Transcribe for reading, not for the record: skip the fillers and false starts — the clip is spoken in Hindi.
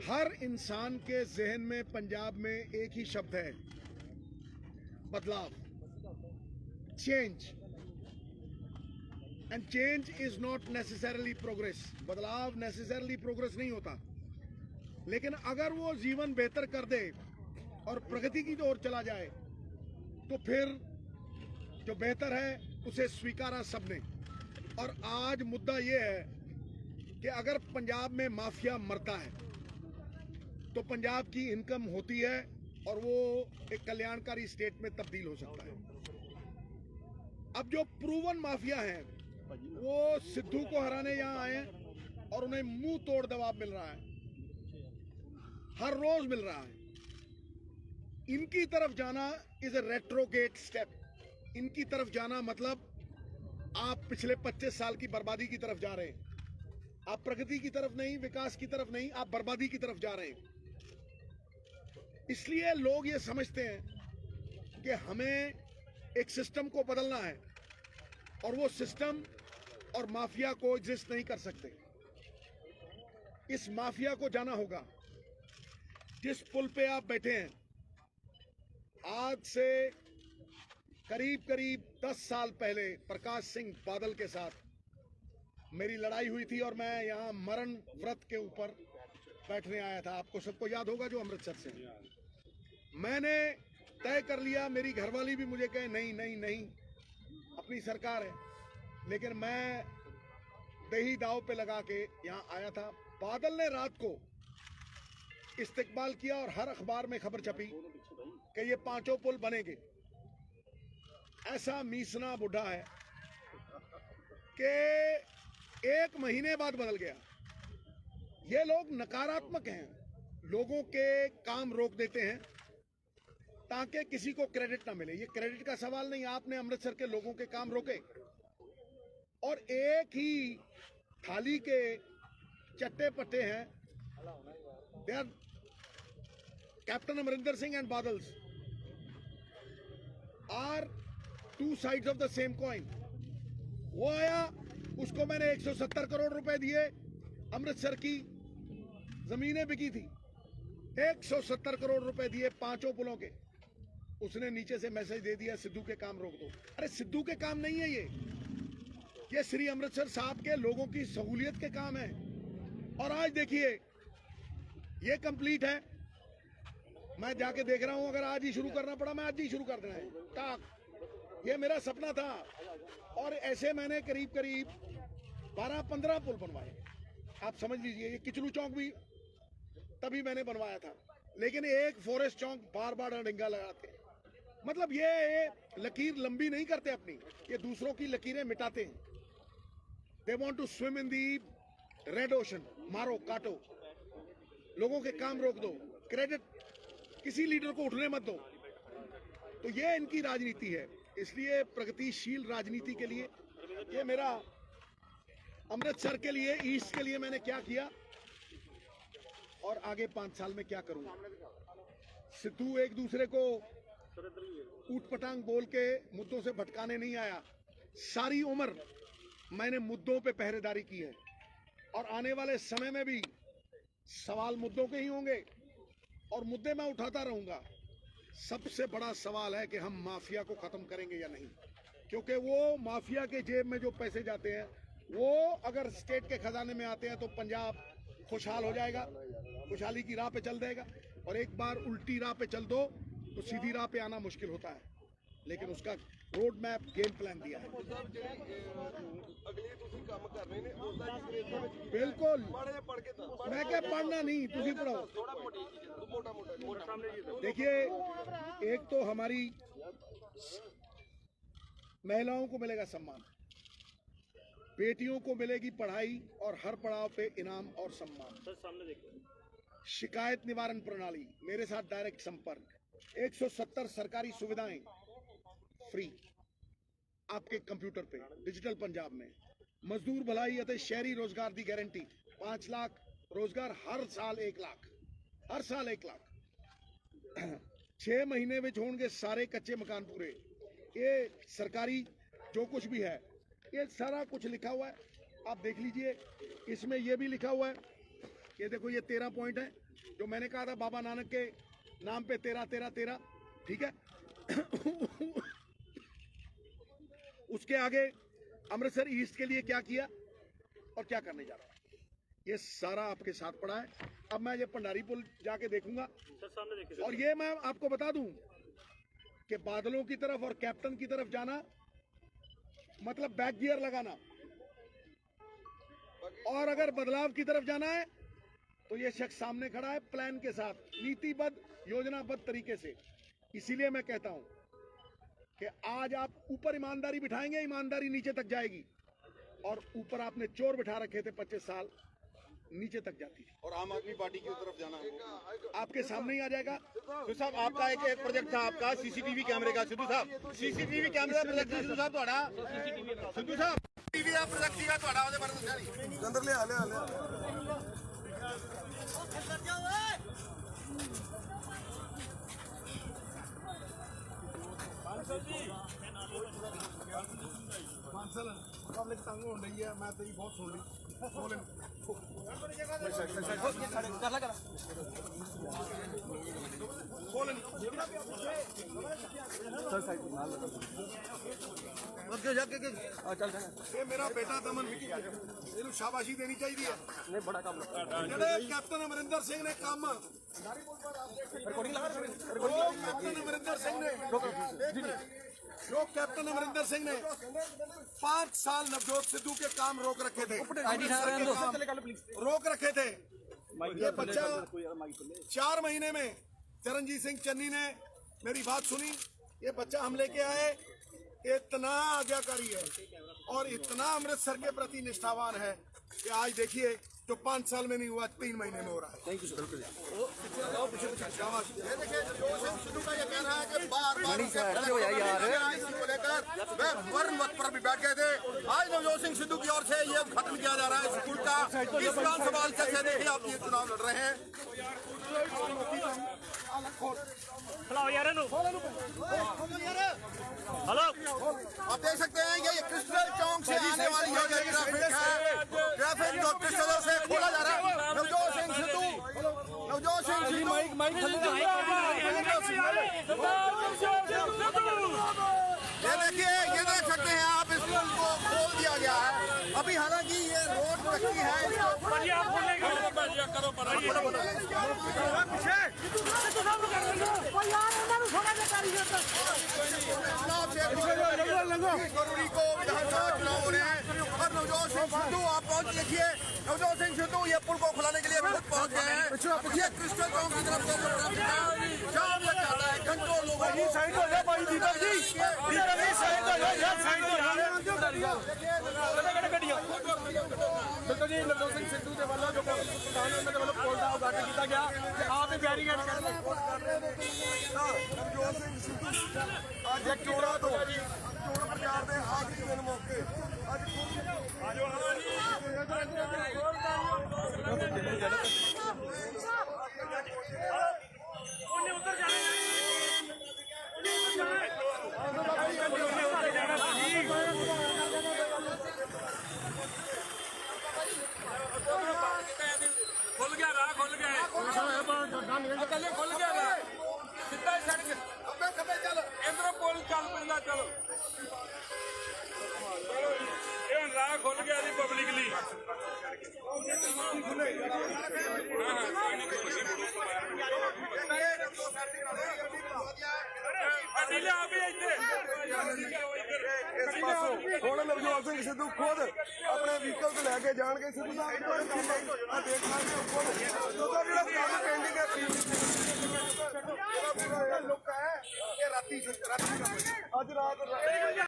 हर इंसान के जहन में पंजाब में एक ही शब्द है, बदलाव, change. And change is not necessarily progress. बदलाव नेसेसरली प्रोग्रेस नहीं होता, लेकिन अगर वो जीवन बेहतर कर दे और प्रगति की ओर चला जाए तो फिर जो बेहतर है उसे स्वीकारा सबने। और आज मुद्दा ये है कि अगर पंजाब में माफिया मरता है तो पंजाब की इनकम होती है और वो एक कल्याणकारी स्टेट में तब्दील हो सकता है। अब जो प्रूवन माफिया हैं वो सिद्धू को हराने यहां आए हैं और उन्हें मुंह तोड़ दबाव मिल रहा है, हर रोज मिल रहा है। इनकी तरफ जाना इज ए रेट्रोगेट स्टेप। इनकी तरफ जाना मतलब आप पिछले 25 साल की बर्बादी की तरफ जा रहे हैं। आप प्रगति की तरफ नहीं, विकास की तरफ नहीं, आप बर्बादी की तरफ जा रहे हैं। इसलिए लोग ये समझते हैं कि हमें एक सिस्टम को बदलना है और वो सिस्टम और माफिया को एग्जिस्ट नहीं कर सकते। इस माफिया को जाना होगा। जिस पुल पे आप बैठे हैं, आज से करीब करीब 10 साल पहले प्रकाश सिंह बादल के साथ मेरी लड़ाई हुई थी और मैं यहाँ मरण व्रत के ऊपर बैठने आया था। आपको सबको याद होगा जो अमृतसर से। मैंने तय कर लिया, मेरी घरवाली भी मुझे कहे नहीं नहीं नहीं, अपनी सरकार है, लेकिन मैं दही दाव पे लगा के यहाँ आया था। बादल ने रात को इस्तेकबाल किया और हर अखबार में खबर छपी कि ये 5 पुल बनेंगे। ऐसा मीसना बुढ़ा है कि 1 महीने बाद बदल गया। ये लोग नकारात्मक हैं, लोगों के काम रोक देते हैं ताकि किसी को क्रेडिट ना मिले। ये क्रेडिट का सवाल नहीं, आपने अमृतसर के लोगों के काम रोके और एक ही थाली के चट्टे पट्टे हैं। They are captain Amarinder Singh and Badals are 2 sides of the same coin. वो आया, उसको मैंने 170 करोड़ रुपए दिए, अमृतसर की जमीनें बिकी थी, 170 करोड़ रुपए दिए 5 पुलों के। उसने नीचे से मैसेज दे दिया सिद्धू के काम रोक दो। अरे सिद्धू के काम नहीं है ये श्री अमृतसर साहब के लोगों की सहूलियत के काम है। और आज देखिए ये कंप्लीट है। मैं जाके देख रहा हूं, अगर आज ही शुरू करना पड़ा मैं आज ही शुरू कर देना है टाक। ये मेरा सपना था और ऐसे मैंने करीब करीब 12-15 पुल बनवाए। आप समझ लीजिए, ये किचलू चौक भी तभी मैंने बनवाया था, लेकिन एक फॉरेस्ट चौक बार बार डंगा लगाते। मतलब ये लकीर लंबी नहीं करते अपनी, ये दूसरों की लकीरें मिटाते हैं। They want to swim in the red ocean. मारो काटो, लोगों के काम रोक दो, क्रेडिट किसी लीडर को उठने मत दो। तो ये इनकी राजनीति है। इसलिए प्रगतिशील राजनीति के लिए, ये मेरा अमृतसर के लिए, ईस्ट के लिए मैंने क्या किया और आगे 5 साल में क्या करूंगा। सिद्धू एक दूसरे को ऊट पटांग बोल के मुद्दों से भटकाने नहीं आया। सारी उम्र मैंने मुद्दों पे पहरेदारी की है और आने वाले समय में भी सवाल मुद्दों के ही होंगे और मुद्दे मैं उठाता रहूंगा। सबसे बड़ा सवाल है कि हम माफिया को खत्म करेंगे या नहीं, क्योंकि वो माफिया के जेब में जो पैसे जाते हैं वो अगर स्टेट के खजाने में आते हैं तो पंजाब खुशहाल हो जाएगा, खुशहाली की राह पे चल देगा। और एक बार उल्टी राह पे चल दो तो सीधी राह पे आना मुश्किल होता है, लेकिन उसका रोड मैप, गेम प्लान दिया है। बिल्कुल, मैं क्या पढ़ना नहीं, तुझे पढ़ाओ। देखिए, एक तो हमारी महिलाओं को मिलेगा सम्मान, बेटियों को मिलेगी पढ़ाई और हर पड़ाव पे इनाम और सम्मान। शिकायत निवारण प्रणाली, मेरे साथ डायरेक्ट संपर्क, 170 सरकारी सुविधाएं फ्री आपके कंप्यूटर पे, डिजिटल पंजाब में। मजदूर भलाई ਅਤੇ शहरी रोजगार की गारंटी, 5 लाख रोजगार, हर साल 1 लाख, हर साल 1 लाख। 6 महीने में होंगे सारे कच्चे मकान पूरे। ये सरकारी जो कुछ भी है ये सारा कुछ लिखा हुआ है, आप देख लीजिए। इसमें यह भी लिखा हुआ है ये देखो ये 13 पॉइंट है जो मैंने कहा था बाबा नानक के नाम पे 13 13 13, ठीक है। उसके आगे अमृतसर ईस्ट के लिए क्या किया और क्या करने जा रहा है, ये सारा आपके साथ पड़ा है। अब मैं ये भंडारी पुल जाके देखूंगा और ये मैं आपको बता दूं कि बादलों की तरफ और कैप्टन की तरफ जाना मतलब बैक गियर लगाना, और अगर बदलाव की तरफ जाना है तो ये शख्स सामने खड़ा है प्लान के साथ, नीतिबद्ध योजनाबद्ध तरीके से। इसीलिए मैं कहता हूं कि आज आप ऊपर ईमानदारी बिठाएंगे, ईमानदारी नीचे तक जाएगी, और ऊपर आपने चोर बिठा रखे थे 25 साल, नीचे तक जाती थी। और आम आदमी पार्टी की तरफ जाना आपके सामने ही आ जाएगा। सिद्धू साहब आपका एक प्रोजेक्ट था आपका सीसीटीवी कैमरे का। सिद्धू साहब सीसीटीवी कैमरे का प्रोजेक्ट सिद्धू साहब ਤੁਹਾਡਾ सिद्धू साहब टीवी ਦਾ प्रोजेक्ट ਸੀਗਾ ਤੁਹਾਡਾ, ਉਹਦੇ ਬਾਰੇ ਦੱਸਿਆ ਨਹੀਂ। अंदर ले आ पब्लिक तंग हो रही है, मैं तेरी बहुत सुन ली। ये मेरा बेटा दमन विकी ਇਹਨੂੰ ਸ਼ਾਬਾਸ਼ੀ ਦੇਣੀ ਚਾਹੀਦੀ ਹੈ। ਨਹੀਂ ਬੜਾ ਕੰਮ ਜਿਹੜੇ ਕੈਪਟਨ ਅਮਰਿੰਦਰ ਸਿੰਘ ਨੇ ਕੰਮ ਰਿਕਾਰਡਿੰਗ ਲਗਾ ਕੈਪਟਨ ਅਮਰਿੰਦਰ ਸਿੰਘ ਨੇ जो कैप्टन अमरिंदर सिंह ने 5 साल नवजोत सिद्धू के काम रोक रखे थे, रोक रखे थे। ये बच्चा 4 महीने में चरणजीत सिंह चन्नी ने मेरी बात सुनी। ये बच्चा हम लेके आए, इतना आज्ञाकारी है और इतना अमृतसर के प्रति निष्ठावान है कि आज देखिए जो 5 साल में नहीं हुआ 3 महीने में हो रहा है। Thank you sir. ये देखिए नवजोत सिद्धू का ये कहना है कि बार-बार को लेकर वे वर्ण मत पर भी बैठ गए थे। आज नवजोत सिंह सिद्धू की ओर से ये खत्म किया जा रहा है स्कूल का। इस विधानसभा से देखिए आप ये चुनाव लड़ रहे हैं। हेलो, आप देख सकते हैं ये क्रिस्टल चौक से आने वाली जो ट्रैफिक है, ट्रैफिक जो क्रिस्टलों से खोला जा रहा है। नवजोत सिंह सिद्धू ये देख सकते हैं आप, इस पुल को खोल दिया गया है अभी। हालांकि ये रोड रखी है फरवरी को विधानसभा चुनाव होने हैं और नवजोत सिंह सिद्धू आप पहुंच देखिए। नवजोत सिंह सिद्धू ये पुल को खुलाने के लिए खुद पहुंच गए हैं। ये क्रिस्टल चौक की तरफ से जाम लग जाता है, घंटों लोगों की साइड हो जाए भाई। दीपक जी साइड हो जाए यार, साइड हो जाए। बिल्कुल जी, नवजोत सिंह सिद्धू के वालों जो प्रधान उन्होंने वालों पोल का उद्घाटन किया गया कि आप ही बैरिकेड कर लें। नवजोत सिंह सिद्धू आज एक चोड़ा तो चोड़ प्रचार के आखिरी दिन मौके आज खुल गया राह, खुल गया अकेले खुल गया राह, सीधा ही सड़क इधरों पुल चल पैंदा। चलो ये राह खुल गया जी पब्लिक ली। ਹੁਣ ਨਵਜੋਤ ਸਿੰਘ ਸਿੱਧੂ ਖੁਦ ਆਪਣੇ ਵਹੀਕਲ ਤੇ ਲੈ ਕੇ ਜਾਣਗੇ। ਸਿੱਧੂ ਸਾਹਿਬ ਆ ਦੇਖ ਸਕਦੇ ਹੋ ਖੁਦ ਉਹਦਾ ਜਿਹੜਾ ਕੰਮ ਪੈਂਡਿੰਗ ਹੈ ਜਿਹੜਾ ਪੂਰਾ ਲੁੱਕ ਹੈ ਇਹ ਰਾਤੀ ਅੱਜ ਰਾਤ